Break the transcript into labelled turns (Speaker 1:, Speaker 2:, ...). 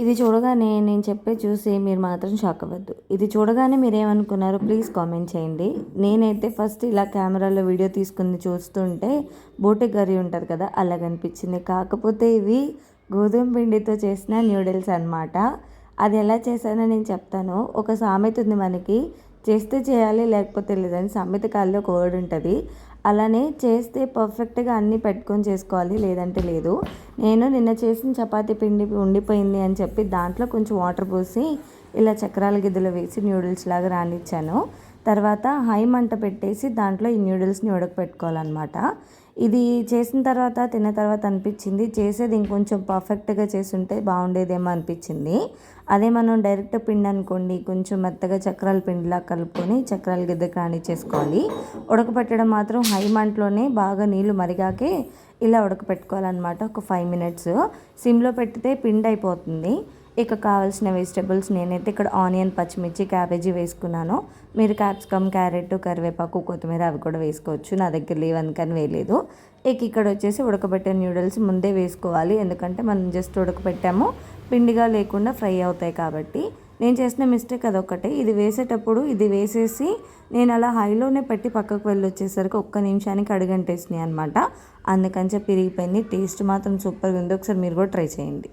Speaker 1: ఇది చూడగానే నేను చెప్పే చూసి మీరు మాత్రం షాక్ అవ్వద్దు. ఇది చూడగానే మీరేమనుకున్నారో ప్లీజ్ కామెంట్ చేయండి. నేనైతే ఫస్ట్ ఇలా కెమెరాలో వీడియో తీసుకుంది చూస్తుంటే బోటి కర్రీ ఉంటుంది కదా అలా కనిపించింది. కాకపోతే ఇవి గోధుమ పిండితో చేసిన న్యూడిల్స్ అనమాట. అది ఎలా చేశానో నేను చెప్తాను. ఒక సామెత ఉంది మనకి, చేస్తే చేయాలి లేకపోతే లేదని. సామెత కాల్లో ఒక వర్డ్ ఉంటుంది. అలానే చేస్తే పర్ఫెక్ట్గా అన్నీ పెట్టుకొని చేసుకోవాలి, లేదంటే లేదు. నేను నిన్న చేసిన చపాతీ పిండి ఉండిపోయింది అని చెప్పి దాంట్లో కొంచెం వాటర్ పోసి ఇలా చక్రాల గిద్దలు వేసి న్యూడిల్స్ లాగా రానిచ్చాను. తర్వాత హై మంట పెట్టేసి దాంట్లో ఈ న్యూడిల్స్ని ఉడకపెట్టుకోవాలన్నమాట. ఇది చేసిన తర్వాత తిన్న తర్వాత అనిపించింది చేసేది ఇంకొంచెం పర్ఫెక్ట్గా చేసుంటే బాగుండేదేమో అనిపించింది. అదే మనం డైరెక్ట్ పిండి అనుకోండి, కొంచెం మెత్తగా చక్రాల పిండిలా కలుపుకొని చక్రాల గిద్దకు రానిచ్చేసుకోవాలి. ఉడకపెట్టడం మాత్రం హై మంటలోనే బాగా నీళ్ళు మరిగాకే ఇలా ఉడకపెట్టుకోవాలన్నమాట. ఒక 5 మినిట్స్ సిమ్లో పెట్టితే పిండి అయిపోతుంది. ఇక కావాల్సిన వెజిటబుల్స్ నేనైతే ఇక్కడ ఆనియన్, పచ్చిమిర్చి, క్యాబేజీ వేసుకున్నాను. మీరు క్యాప్సికమ్, క్యారెట్, కరివేపాకు, కొత్తిమీర అవి కూడా వేసుకోవచ్చు. నా దగ్గర లేవనుకని వేయలేదు. ఇక్కడ వచ్చేసి ఉడకబెట్టిన న్యూడిల్స్ ముందే వేసుకోవాలి, ఎందుకంటే మనం జస్ట్ ఉడకబెట్టాము, పిండిగా లేకుండా ఫ్రై అవుతాయి కాబట్టి. నేను చేసిన మిస్టేక్ అదొక్కటే. ఇది వేసేటప్పుడు ఇది వేసేసి నేను అలా హైలోనే పెట్టి పక్కకు వెళ్ళి వచ్చేసరికి ఒక్క నిమిషానికి అడుగంటేసినాయి అనమాట. అందుకని చెప్పి విరిగిపోయింది. టేస్ట్ మాత్రం సూపర్గా ఉంది. ఒకసారి మీరు కూడా ట్రై చేయండి.